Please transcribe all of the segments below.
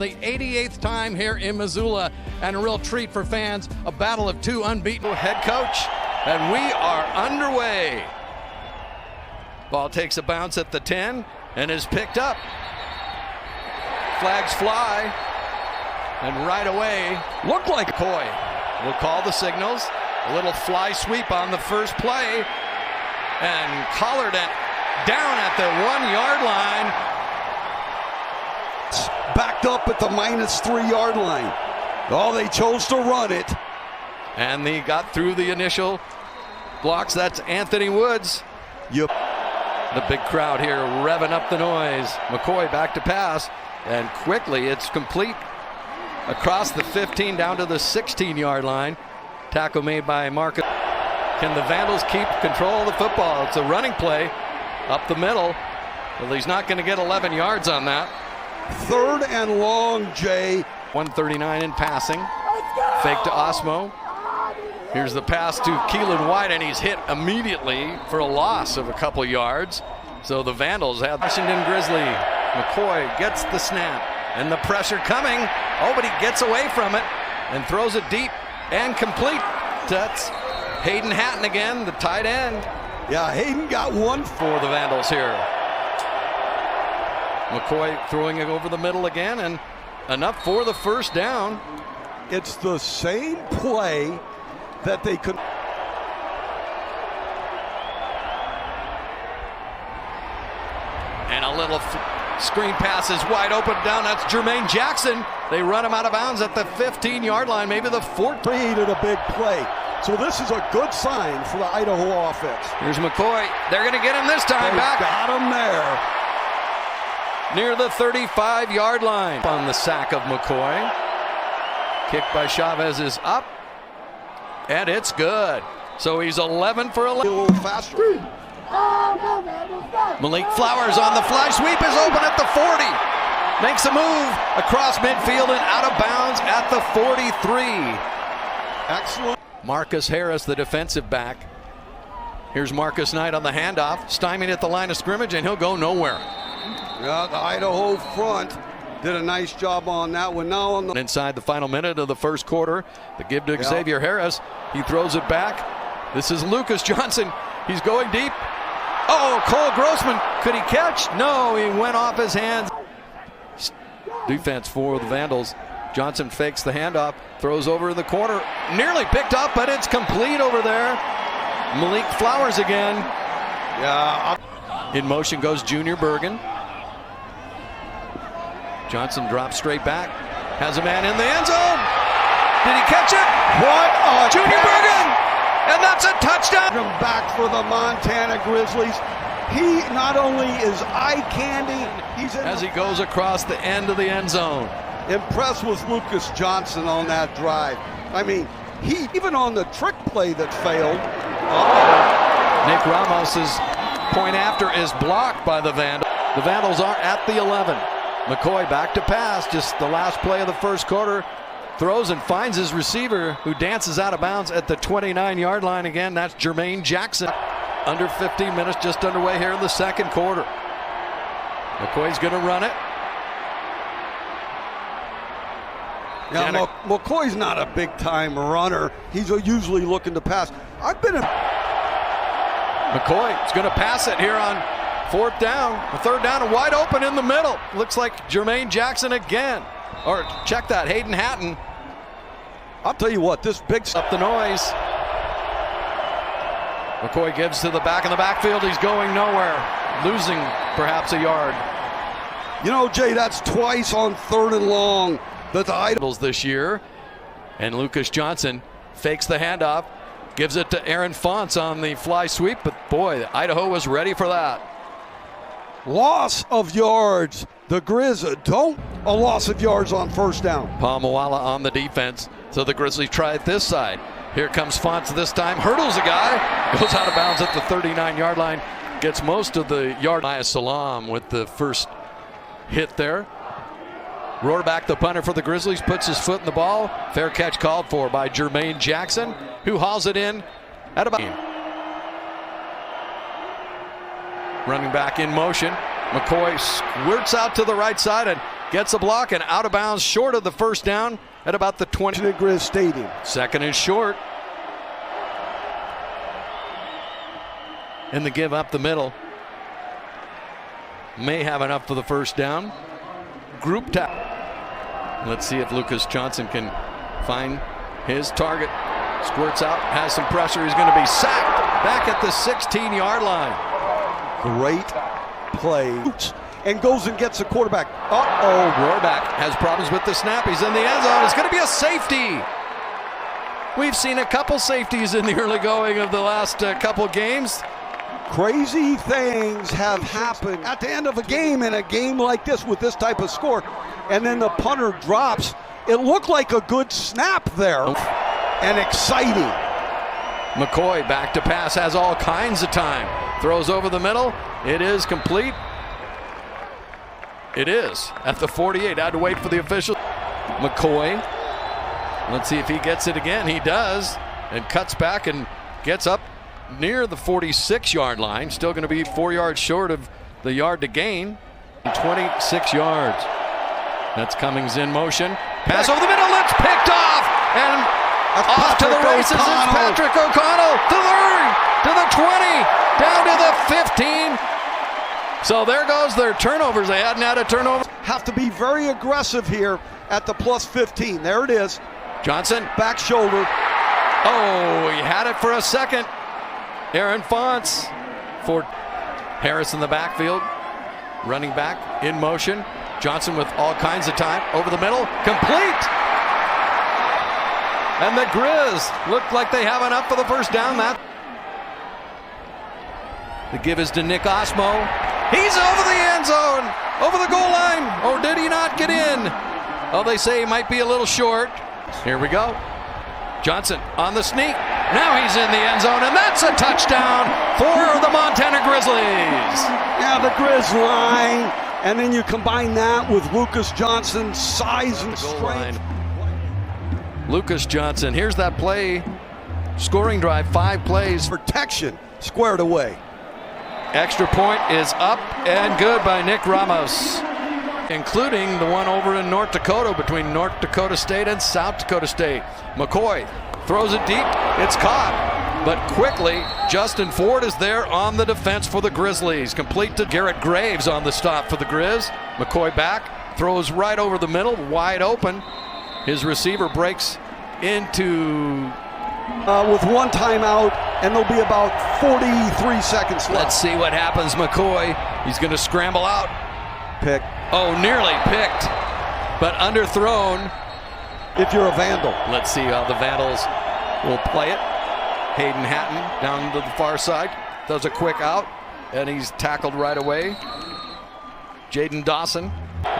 The 88th time here in Missoula, and a real treat for fans, a battle of two unbeaten head coach, and we are underway. Ball takes a bounce at the 10 and is picked up. Flags fly, and right away, looked like McCoy will call the signals. A little fly sweep on the first play, and collared it down at the 1 yard line. Backed up at the -3 yard line. Oh, they chose to run it. And they got through the initial blocks. That's Anthony Woods. Yep. The big crowd here revving up the noise. McCoy back to pass, and quickly it's complete across the 15 down to the 16 yard line. Tackle made by Marcus. Can the Vandals keep control of the football? It's a running play up the middle. Well, he's not going to get 11 yards on that. 3rd and long, Jay. 139 in passing. Fake to Osmo. Here's the pass to Keelan White, and he's hit immediately for a loss of a couple yards. So the Vandals have Washington Grizzly. McCoy gets the snap, and the pressure coming. Oh, but he gets away from it and throws it deep and complete. That's Hayden Hatton again, the tight end. Yeah, Hayden got one for the Vandals here. McCoy throwing it over the middle again, and enough for the first down. It's the same play that they could. And a little screen pass is wide open down. That's Jermaine Jackson. They run him out of bounds at the 15 yard line, maybe the 14. Created a big play. So this is a good sign for the Idaho offense. Here's McCoy. They're going to get him this time. Back. Got him there. Near the 35 yard line. On the sack of McCoy. Kick by Chavez is up. And it's good. So he's 11 for 11. A little faster. Malik Flowers on the fly sweep is open at the 40. Makes a move across midfield and out of bounds at the 43. Excellent. Marcus Harris, the defensive back. Here's Marcus Knight on the handoff. Stymied at the line of scrimmage, and he'll go nowhere. Yeah, the Idaho front did a nice job on that one. Now on the inside the final minute of the first quarter, the give to Xavier Harris. He throws it back. This is Lucas Johnson. He's going deep. Oh, Cole Grossman. Could he catch? No, he went off his hands. Defense for the Vandals. Johnson fakes the handoff, throws over in the corner. Nearly picked up, but it's complete over there. Malik Flowers again. Yeah. In motion goes Junior Bergen. Johnson drops straight back. Has a man in the end zone. Did he catch it? What a Junior catch. Bergen! And that's a touchdown. Back for the Montana Grizzlies. He not only is eye candy, he's in as he goes across the end of the end zone. Impressed with Lucas Johnson on that drive. I mean, he even on the trick play that failed. Nick Ramos's point after is blocked by the Vandals. The Vandals are at the 11. McCoy back to pass, just the last play of the first quarter. Throws and finds his receiver, who dances out of bounds at the 29 yard line again. That's Jermaine Jackson. Under 15 minutes just underway here in the second quarter. McCoy's going to run it. Yeah, McCoy's not a big-time runner. He's usually looking to pass. McCoy's going to pass it here on fourth down. The third down and wide open in the middle. Looks like Jermaine Jackson again. Or check that, Hayden Hatton. I'll tell you what, this big up the noise. McCoy gives to the back in the backfield. He's going nowhere, losing perhaps a yard. You know, Jay, that's twice on 3rd and long that the Idols this year. And Lucas Johnson fakes the handoff, gives it to Aaron Fonts on the fly sweep. But boy, Idaho was ready for that. Loss of yards. The Grizz don't a loss of yards on first down. Palmawala on the defense. So the Grizzlies try it this side. Here comes Fonts this time. Hurdles a guy. Goes out of bounds at the 39 yard line. Gets most of the yard. Maya Salam with the first hit there. Rohrback, the punter for the Grizzlies, puts his foot in the ball. Fair catch called for by Jermaine Jackson, who hauls it in at about. Running back in motion. McCoy squirts out to the right side, and gets a block and out of bounds short of the first down at about the 20. At Grizz Stadium. Second and short. And the give up the middle. May have enough for the first down. Group tap. Let's see if Lucas Johnson can find his target. Squirts out, has some pressure. He's going to be sacked back at the 16-yard line. Great play. And goes and gets the quarterback. Uh-oh. Rohrback has problems with the snap. He's in the end zone. It's going to be a safety. We've seen a couple safeties in the early going of the last couple games. Crazy things have happened at the end of a game, in a game like this with this type of score. And then the punter drops. It looked like a good snap there. And exciting. McCoy back to pass, has all kinds of time. Throws over the middle. It is complete. It is at the 48. I had to wait for the official. McCoy. Let's see if he gets it again. He does. And cuts back and gets up near the 46-yard line. Still going to be 4 yards short of the yard to gain. 26 yards. That's Cummings in motion. Pass over the middle. It's picked off. And off to the races. It's Patrick O'Connell to the 20, down to the 15. So there goes their turnovers. They hadn't had a turnover. Have to be very aggressive here at the plus 15. There it is. Johnson. Back shoulder. Oh, he had it for a second. Aaron Fonts for Harris in the backfield. Running back in motion. Johnson with all kinds of time. Over the middle. Complete. And the Grizz look like they have enough for the first down. The give is to Nick Osmo. He's over the end zone, over the goal line. Or did he not get in? Oh, they say he might be a little short. Here we go. Johnson on the sneak. Now he's in the end zone, and that's a touchdown for the Montana Grizzlies. Yeah, the Grizz line. And then you combine that with Lucas Johnson's size and strength. Lucas Johnson, here's that play. Scoring drive, 5 plays. Protection squared away. Extra point is up and good by Nick Ramos, including the one over in North Dakota between North Dakota State and South Dakota State. McCoy throws it deep. It's caught, but quickly Justin Ford is there on the defense for the Grizzlies. Complete to Garrett Graves on the stop for the Grizz. McCoy back, throws right over the middle, wide open. His receiver breaks into... with one timeout, and there'll be about 43 seconds left. Let's see what happens. McCoy, he's going to scramble out. Pick. Oh, nearly picked, but underthrown. If you're a Vandal. Let's see how the Vandals will play it. Hayden Hatton down to the far side, does a quick out, and he's tackled right away. Jaden Dawson,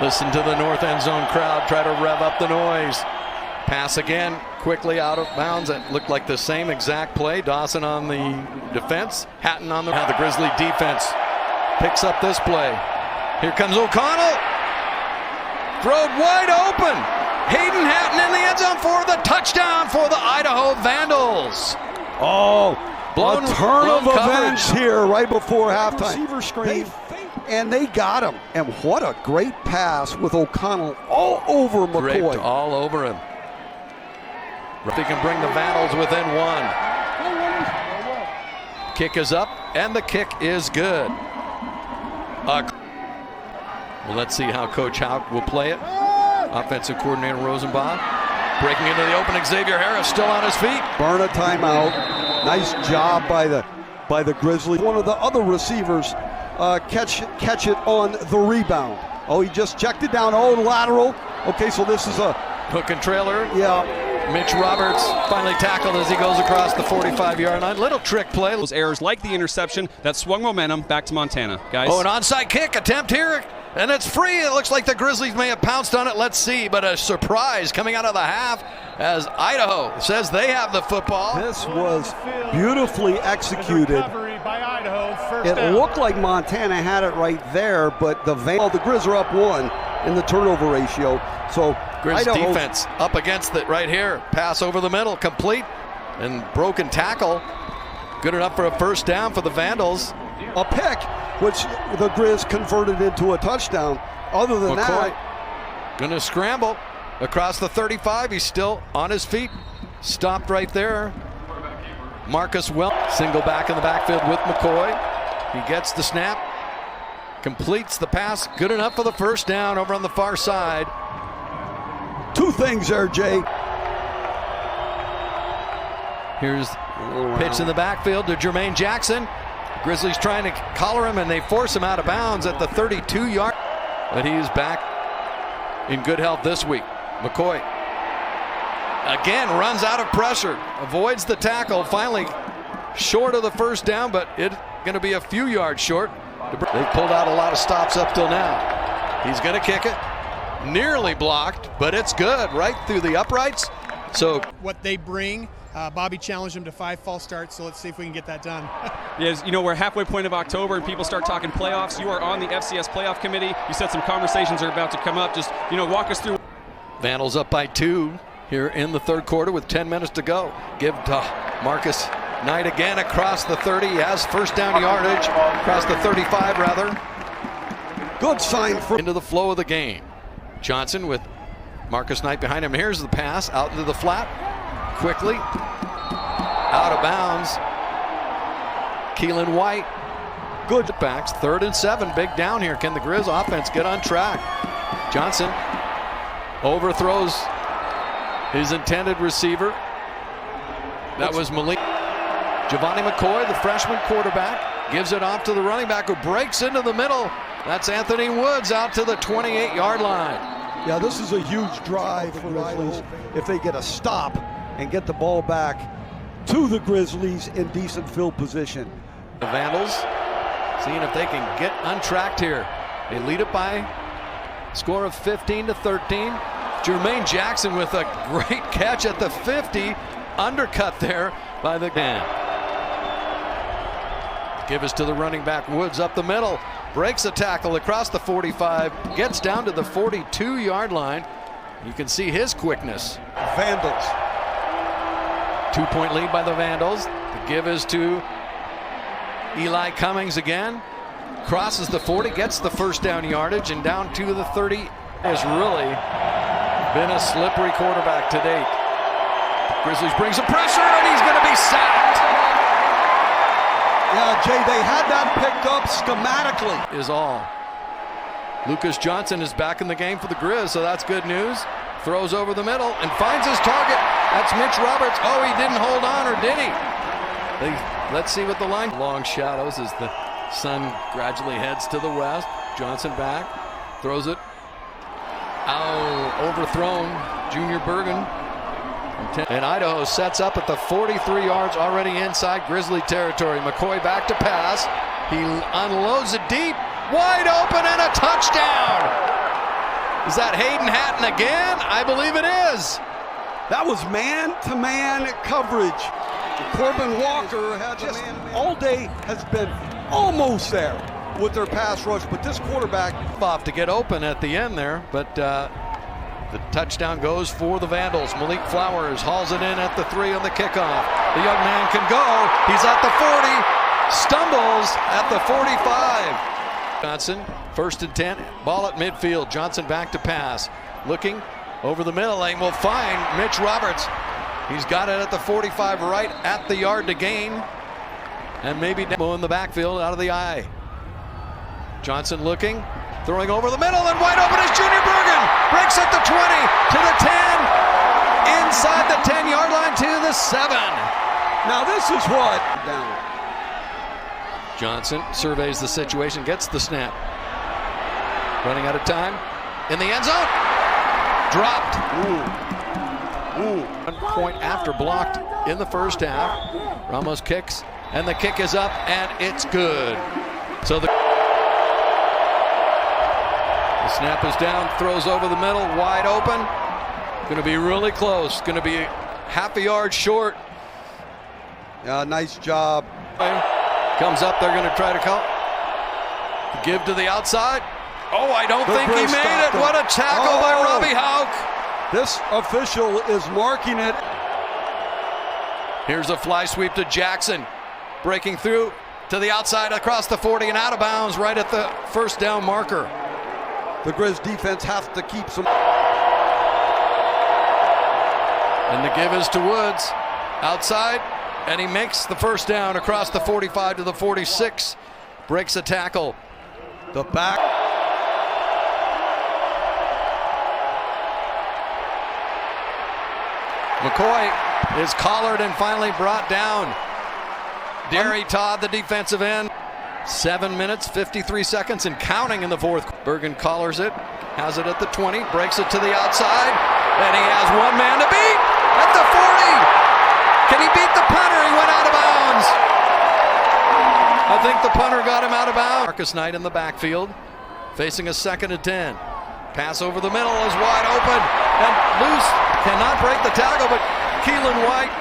listen to the north end zone crowd, try to rev up the noise. Pass again, quickly out of bounds. It looked like the same exact play. Dawson on the defense, Hatton on the Grizzly defense picks up this play. Here comes O'Connell. Thrown wide open. Hayden Hatton in the end zone for the touchdown for the Idaho Vandals. Oh, blown, a turn of coverage events here right before halftime. Receiver screen. And they got him. And what a great pass with O'Connell all over McCoy. Draped all over him. They can bring the Vandals within 1. Kick is up, and the kick is good. Well, let's see how Coach Houck will play it. Offensive coordinator Rosenbaum breaking into the open. Xavier Harris still on his feet. Burn a timeout. Nice job by the Grizzlies. One of the other receivers catch it on the rebound. Oh, he just checked it down. Oh, lateral. Okay, so this is a hook and trailer. Yeah. Mitch Roberts finally tackled as he goes across the 45-yard line. Little trick play. Those errors like the interception that swung momentum back to Montana, guys. Oh, an onside kick attempt here, and it's free. It looks like the Grizzlies may have pounced on it. Let's see, but a surprise coming out of the half as Idaho says they have the football. This was beautifully executed. By Idaho, first it down. looked like Montana had it right there, but the Grizz are up 1 in the turnover ratio. So Grizz Idaho defense up against it right here. Pass over the middle, complete, and broken tackle. Good enough for a first down for the Vandals. A pick, which the Grizz converted into a touchdown. Other than McCoy. that, Gonna scramble across the 35. He's still on his feet. Stopped right there. Marcus single back in the backfield with McCoy. He gets the snap. Completes the pass. Good enough for the first down over on the far side. Two things there, Jay. Here's pitch in the backfield to Jermaine Jackson. Grizzlies trying to collar him, and they force him out of bounds at the 32-yard. But he is back in good health this week. McCoy again runs out of pressure, avoids the tackle, finally short of the first down, but it's going to be a few yards short. They've pulled out a lot of stops up till now. He's going to kick it. Nearly blocked, but it's good right through the uprights. So what they bring, Bobby challenged him to 5 false starts, so let's see if we can get that done. Yes, you know, we're halfway point of October and people start talking playoffs. You are on the FCS playoff committee. You said some conversations are about to come up. Just, walk us through. Vandals up by 2 here in the third quarter with 10 minutes to go. Give to Marcus Knight again across the 30. He has first down yardage across the 35 rather. Good sign for into the flow of the game. Johnson with Marcus Knight behind him. Here's the pass out into the flat. Quickly out of bounds. Keelan White. Good backs. 3rd and 7. Big down here. Can the Grizz offense get on track? Johnson overthrows his intended receiver. That was Malik. Giovanni McCoy, the freshman quarterback, gives it off to the running back who breaks into the middle. That's Anthony Woods out to the 28-yard line. Yeah, this is a huge drive for the Grizzlies if they get a stop and get the ball back to the Grizzlies in decent field position. The Vandals seeing if they can get untracked here. They lead it by a score of 15-13. Jermaine Jackson with a great catch at the 50. Undercut there by the man. Give us to the running back Woods up the middle. Breaks a tackle across the 45. Gets down to the 42-yard line. You can see his quickness. Vandals. 2-point lead by the Vandals. The give is to Eli Cummings again. Crosses the 40, gets the first down yardage, and down to the 30. Has really been a slippery quarterback to date. Grizzlies bring some pressure, and he's going to be sacked. Yeah, Jay, they had that picked up schematically. Is all. Lucas Johnson is back in the game for the Grizz, so that's good news. Throws over the middle and finds his target. That's Mitch Roberts. Oh, he didn't hold on, or did he? Let's see what the line. Long shadows as the sun gradually heads to the west. Johnson back, throws it. Oh, overthrown. Junior Bergen. And Idaho sets up at the 43 yards, already inside Grizzly territory. McCoy back to pass. He unloads it deep, wide open, and a touchdown. Is that Hayden Hatton again? I believe it is. That was man-to-man coverage. Corbin Walker had just all day has been almost there with their pass rush, but this quarterback off to get open at the end there, but the touchdown goes for the Vandals. Malik Flowers hauls it in at the 3 on the kickoff. The young man can go. He's at the 40, stumbles at the 45. Johnson, 1st and 10, ball at midfield. Johnson back to pass. Looking over the middle lane, will find Mitch Roberts. He's got it at the 45, right at the yard to gain. And maybe in the backfield out of the eye. Johnson looking, throwing over the middle, and wide open is Junior Bergen. Breaks at the 20, to the 10, inside the 10-yard line to the 7. Now this is what? Down. Johnson surveys the situation, gets the snap. Running out of time, in the end zone. Dropped. Ooh. 1 point after blocked in the first half. Ramos kicks, and the kick is up, and it's good. So the snap is down, throws over the middle, wide open. Going to be really close. Going to be half a yard short. Yeah, nice job. Comes up, they're going to try to call. Give to the outside. Oh, I don't think he made it. What a tackle by Robbie Hauk. This official is marking it. Here's a fly sweep to Jackson. Breaking through to the outside across the 40 and out of bounds right at the first down marker. The Grizz defense has to keep some. And the give is to Woods. Outside, and he makes the first down across the 45 to the 46. Breaks a tackle. The back. McCoy is collared and finally brought down. Derry Todd, the defensive end. 7 minutes, 53 seconds, and counting in the fourth. Bergen collars it, has it at the 20, breaks it to the outside, and he has one man to beat at the 40. Can he beat the punter? He went out of bounds. I think the punter got him out of bounds. Marcus Knight in the backfield, facing a 2nd and 10. Pass over the middle is wide open, and loose. Cannot break the tackle, but Keelan White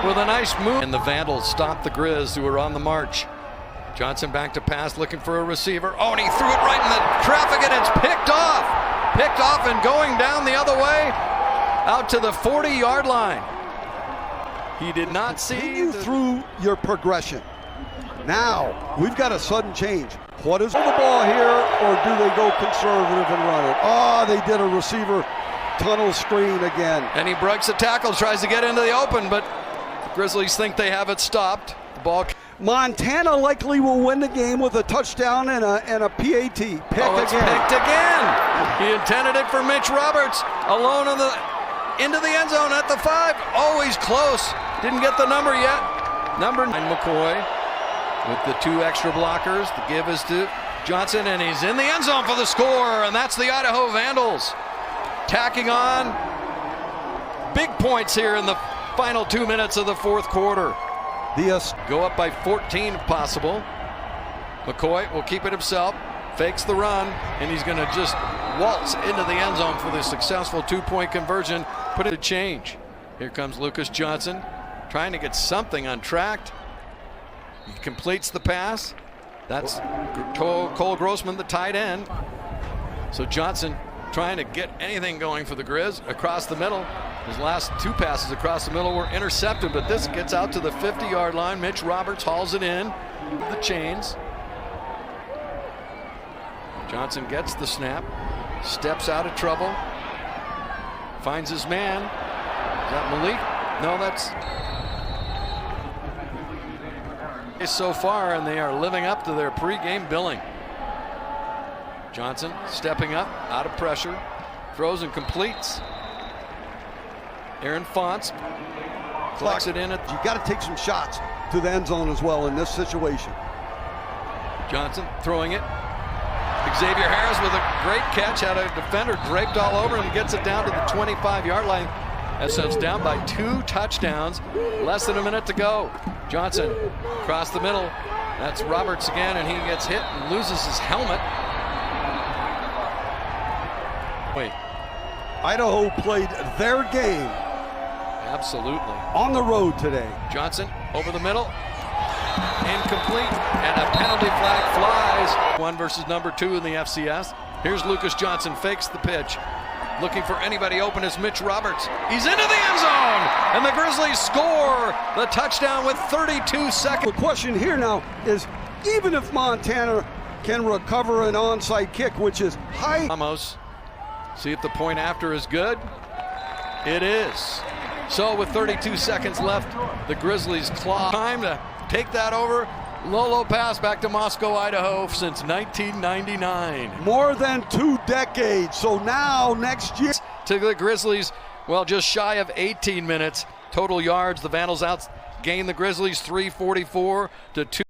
with a nice move. And the Vandals stop the Grizz, who are on the march. Johnson back to pass, looking for a receiver. Oh, and he threw it right in the traffic, and it's picked off. Picked off and going down the other way, out to the 40-yard line. He did not see. Continue through your progression. Now, we've got a sudden change. What is the ball here, or do they go conservative and run it? Oh, they did a receiver tunnel screen again. And he breaks a tackle, tries to get into the open, but the Grizzlies think they have it stopped. The ball. Montana likely will win the game with a touchdown and a PAT. Picked it's again. Picked again. He intended it for Mitch Roberts, alone into the end zone at the 5. Always close. Didn't get the number yet. Number 9, McCoy with the 2 extra blockers. The give is to Johnson, and he's in the end zone for the score, and that's the Idaho Vandals. Tacking on big points here in the final 2 minutes of the fourth quarter. Go up by 14 if possible. McCoy will keep it himself, fakes the run, and he's going to just waltz into the end zone for the successful 2-point conversion. Put it to change. Here comes Lucas Johnson, trying to get something untracked. He completes the pass. That's Cole Grossman, the tight end. So Johnson trying to get anything going for the Grizz across the middle. His last 2 passes across the middle were intercepted, but this gets out to the 50-yard line. Mitch Roberts hauls it in. The chains. Johnson gets the snap, steps out of trouble, finds his man. Is that Malik? No, that's so far, and they are living up to their pregame billing. Johnson stepping up, out of pressure, throws and completes. Aaron Fonts clocks it in. You got to take some shots to the end zone as well in this situation. Johnson throwing it. Xavier Harris with a great catch, had a defender draped all over him, gets it down to the 25-yard line. SF's down by 2 touchdowns, less than a minute to go. Johnson across the middle. That's Roberts again, and he gets hit and loses his helmet. Wait. Idaho played their game. Absolutely. On the road today. Johnson over the middle. Incomplete, and a penalty flag flies. 1 versus number 2 in the FCS. Here's Lucas Johnson, fakes the pitch. Looking for anybody open is Mitch Roberts. He's into the end zone, and the Grizzlies score the touchdown with 32 seconds. The question here now is, even if Montana can recover an onside kick, which is high. Ramos, see if the point after is good. It is. So with 32 seconds left, the Grizzlies claw. Time to take that over. Lolo pass back to Moscow, Idaho since 1999. More than 2 decades. So now next year. To the Grizzlies, well, just shy of 18 minutes. Total yards, the Vandals outgain the Grizzlies 344 to 2.